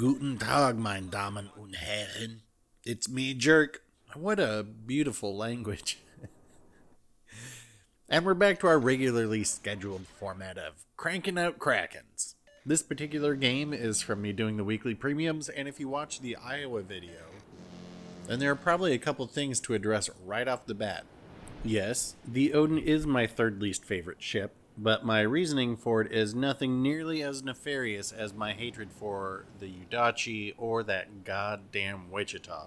Guten Tag, meine Damen und Herren. It's me, Jerk. What a beautiful language. And we're back to our regularly scheduled format of cranking out Krakens. This particular game is from me doing the weekly premiums, and if you watch the Iowa video, then there are probably a couple things to address right off the bat. Yes, the Odin is my third least favorite ship, but my reasoning for it is nothing nearly as nefarious as my hatred for the Udachi or that goddamn Wichita.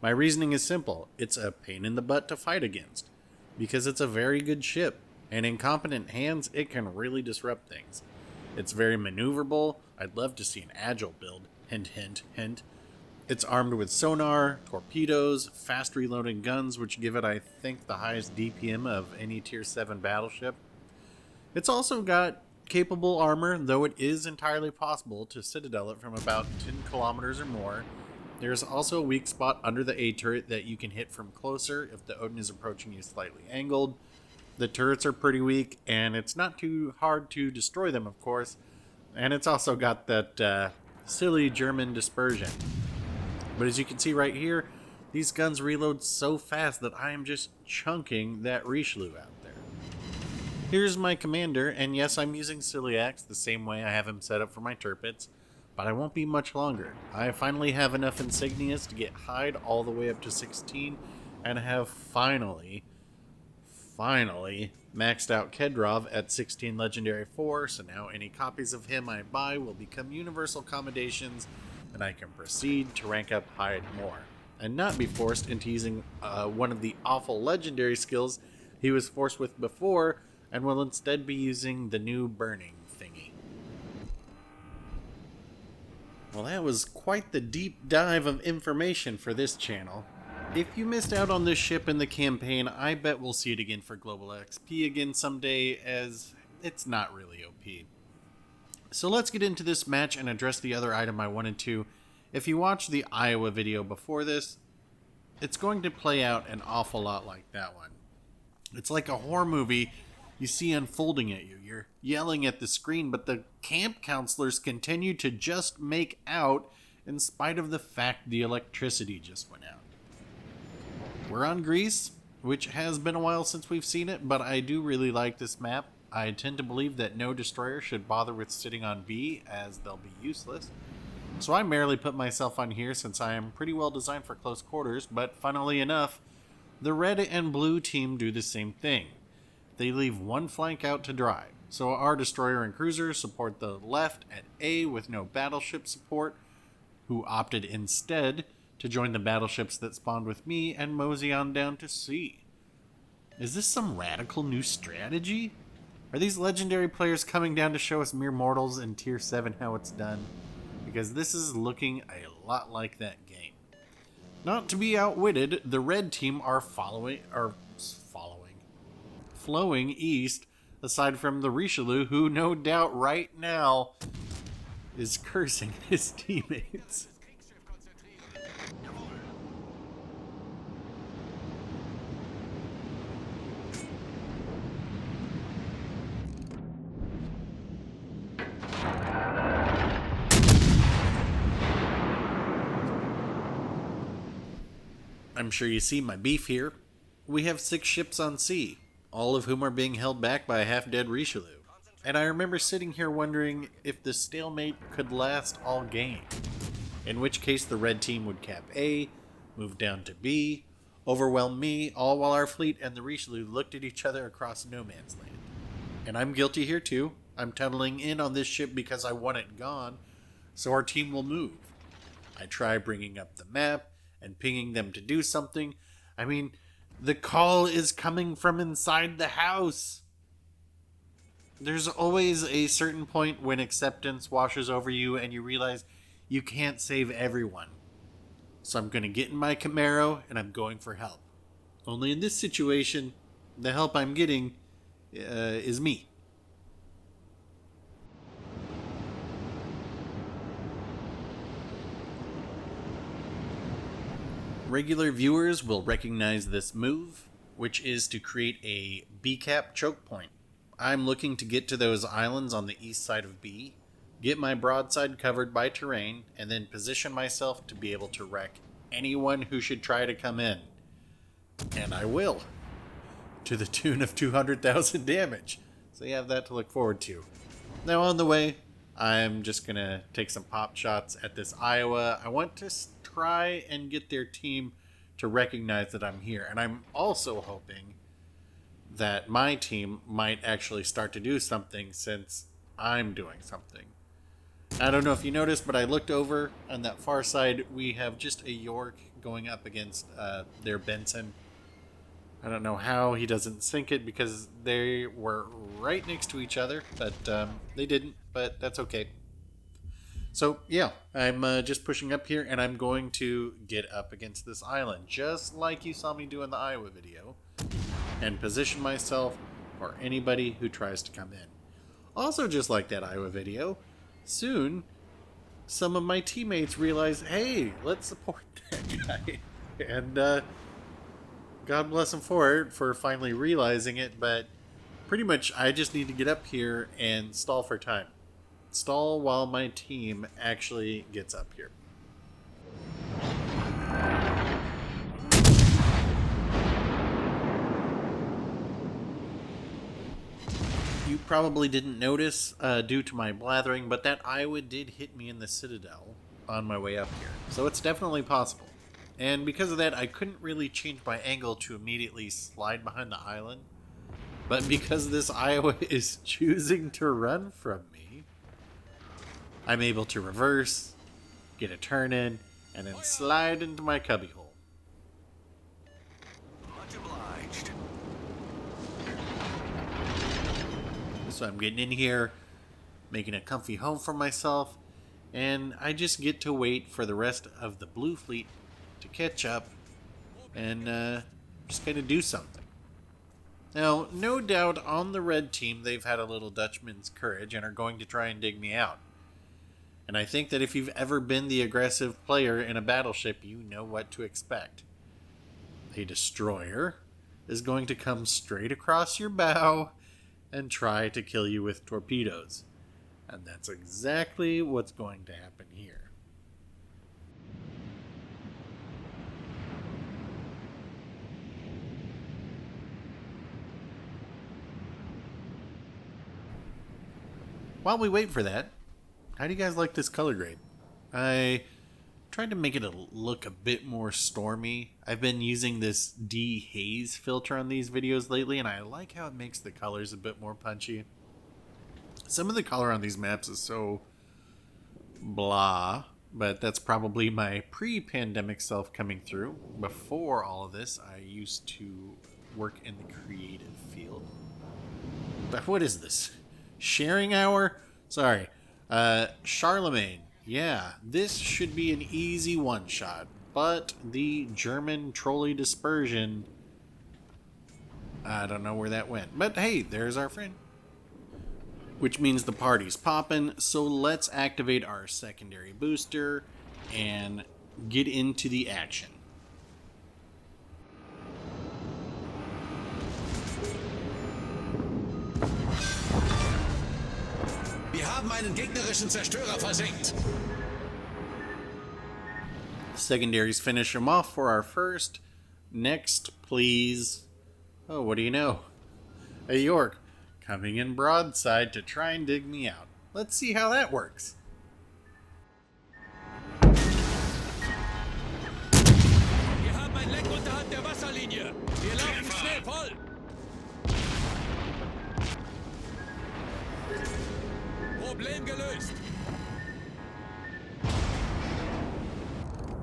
My reasoning is simple. It's a pain in the butt to fight against, because it's a very good ship, and in competent hands, it can really disrupt things. It's very maneuverable. I'd love to see an agile build. Hint, hint, hint. It's armed with sonar, torpedoes, fast reloading guns, which give it, I think, the highest DPM of any Tier 7 battleship. It's also got capable armor, though it is entirely possible to citadel it from about 10 kilometers or more. There's also a weak spot under the A turret that you can hit from closer if the Odin is approaching you slightly angled. The turrets are pretty weak, and it's not too hard to destroy them, of course. And it's also got that silly German dispersion. But as you can see right here, these guns reload so fast that I am just chunking that Richelieu out there. Here's my commander, and yes, I'm using Ciliax the same way I have him set up for my Turpits, but I won't be much longer. I finally have enough insignias to get Hyde all the way up to 16, and have finally maxed out Kedrov at 16 Legendary 4, so now any copies of him I buy will become universal commendations, and I can proceed to rank up Hyde more, and not be forced into using one of the awful legendary skills he was forced with before, and will instead be using the new burning thingy. Well, that was quite the deep dive of information for this channel. If you missed out on this ship in the campaign, I bet we'll see it again for Global XP again someday, as it's not really OP. So let's get into this match and address the other item I wanted to. If you watched the Iowa video before this, it's going to play out an awful lot like that one. It's like a horror movie you see unfolding at you. You're yelling at the screen, but the camp counselors continue to just make out in spite of the fact the electricity just went out. We're on Greece, which has been a while since we've seen it, but I do really like this map. I tend to believe that no destroyer should bother with sitting on B, as they'll be useless. So I merely put myself on here since I am pretty well designed for close quarters, but funnily enough, the red and blue team do the same thing. They leave one flank out to dry. So our destroyer and cruiser support the left at A with no battleship support, who opted instead to join the battleships that spawned with me and mosey on down to C. Is this some radical new strategy? Are these legendary players coming down to show us mere mortals in Tier 7 how it's done? Because this is looking a lot like that game. Not to be outwitted, the red team are flowing east, aside from the Richelieu, who no doubt right now is cursing his teammates. I'm sure you see my beef here. We have 6 ships on sea, all of whom are being held back by a half-dead Richelieu. And I remember sitting here wondering if the stalemate could last all game, in which case the red team would cap A, move down to B, overwhelm me, all while our fleet and the Richelieu looked at each other across no man's land. And I'm guilty here too. I'm tunneling in on this ship because I want it gone, so our team will move. I try bringing up the map and pinging them to do something. I mean, the call is coming from inside the house. There's always a certain point when acceptance washes over you and you realize you can't save everyone. So I'm going to get in my Camaro and I'm going for help. Only in this situation, the help I'm getting is me. Regular viewers will recognize this move, which is to create a B-cap choke point. I'm looking to get to those islands on the east side of B, get my broadside covered by terrain, and then position myself to be able to wreck anyone who should try to come in. And I will, to the tune of 200,000 damage. So you have that to look forward to. Now on the way, I'm just going to take some pop shots at this Iowa. I want to try and get their team to recognize that I'm here. And I'm also hoping that my team might actually start to do something since I'm doing something. I don't know if you noticed, but I looked over on that far side. We have just a York going up against their Benson. I don't know how he doesn't sink it because they were right next to each other, but they didn't, but that's okay. So, yeah, I'm just pushing up here, and I'm going to get up against this island, just like you saw me do in the Iowa video, and position myself for anybody who tries to come in. Also, just like that Iowa video, soon some of my teammates realize, hey, let's support that guy. And God bless him for finally realizing it, but pretty much I just need to get up here and stall for time. Stall while my team actually gets up here. You probably didn't notice due to my blathering, but that Iowa did hit me in the Citadel on my way up here. So it's definitely possible. And because of that, I couldn't really change my angle to immediately slide behind the island. But because this Iowa is choosing to run from me, I'm able to reverse, get a turn in, and then slide into my cubbyhole. Much obliged. So I'm getting in here, making a comfy home for myself, and I just get to wait for the rest of the blue fleet to catch up and just kind of do something. Now, no doubt on the red team, they've had a little Dutchman's courage and are going to try and dig me out. And I think that if you've ever been the aggressive player in a battleship, you know what to expect. A destroyer is going to come straight across your bow and try to kill you with torpedoes. And that's exactly what's going to happen here. While we wait for that, how do you guys like this color grade? I tried to make it look a bit more stormy. I've been using this dehaze filter on these videos lately, and I like how it makes the colors a bit more punchy. Some of the color on these maps is so blah, but that's probably my pre-pandemic self coming through. Before all of this, I used to work in the creative field. But what is this? Sharing hour? Sorry. Charlemagne. Yeah, this should be an easy one-shot, but the German trolley dispersion, I don't know where that went. But hey, there's our friend. Which means the party's poppin', so let's activate our secondary booster and get into the action. Wir haben einen gegnerischen Zerstörer versenkt. Secondaries finish him off for our first. Next, please. Oh, what do you know? A York coming in broadside to try and dig me out. Let's see how that works. Wir haben ein Leck unterhalb der Wasserlinie. Wir laufen schnell voll. Problem gelöst.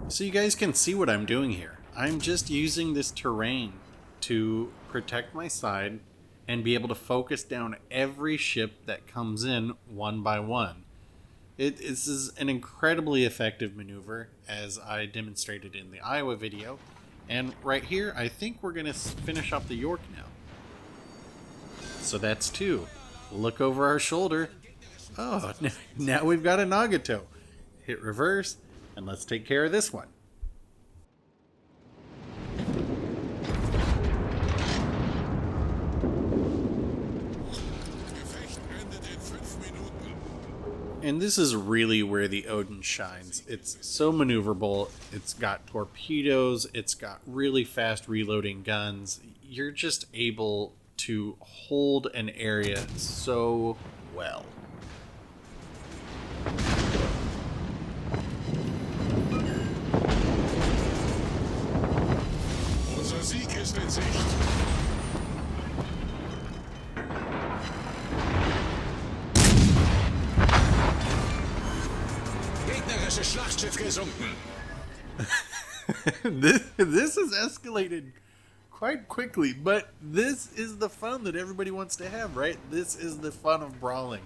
So you guys can see what I'm doing here. I'm just using this terrain to protect my side and be able to focus down every ship that comes in one by one. This is an incredibly effective maneuver, as I demonstrated in the Iowa video. And right here, I think we're going to finish off the York now. So that's two. Look over our shoulder. Oh, now we've got a Nagato. Hit reverse, and let's take care of this one. And this is really where the Odin shines. It's so maneuverable. It's got torpedoes. It's got really fast reloading guns. You're just able to hold an area so well. Unser Sieg ist in Sicht. Gegnerisches Schlachtschiff gesunken. This has escalated quite quickly, but this is the fun that everybody wants to have, right? This is the fun of Brawling.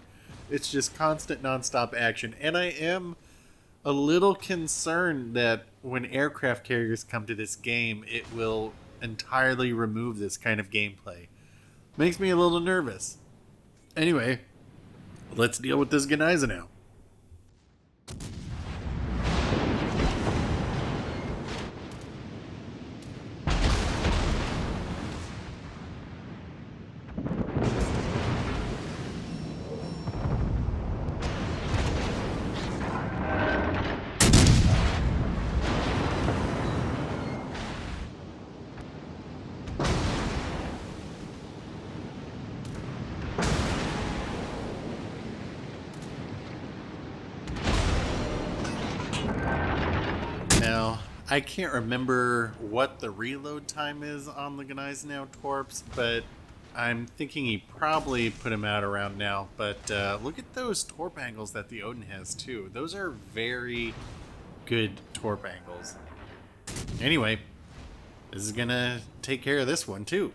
It's just constant nonstop action, and I am a little concerned that when aircraft carriers come to this game, it will entirely remove this kind of gameplay. Makes me a little nervous. Anyway, let's deal with this Gneise now. Now, I can't remember what the reload time is on the Gneise now Torps, but I'm thinking he probably put him out around now. But look at those torp angles that the Odin has too. Those are very good torp angles. Anyway, this is gonna take care of this one too.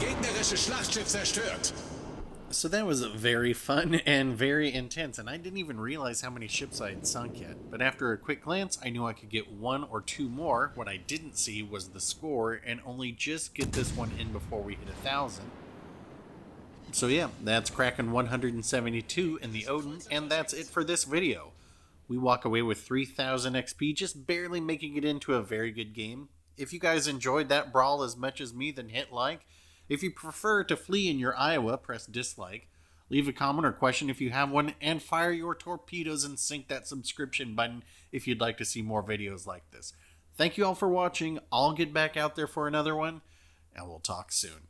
Gegnerisches Schlachtschiff zerstört. So that was very fun and very intense, and I didn't even realize how many ships I had sunk yet. But after a quick glance, I knew I could get one or two more. What I didn't see was the score, and only just get this one in before we hit 1,000. So yeah, that's Kraken 172 in the Odin, and that's it for this video. We walk away with 3,000 XP, just barely making it into a very good game. If you guys enjoyed that brawl as much as me, then hit like. If you prefer to flee in your Iowa, press dislike. Leave a comment or question if you have one, and fire your torpedoes and sink that subscription button if you'd like to see more videos like this. Thank you all for watching. I'll get back out there for another one, and we'll talk soon.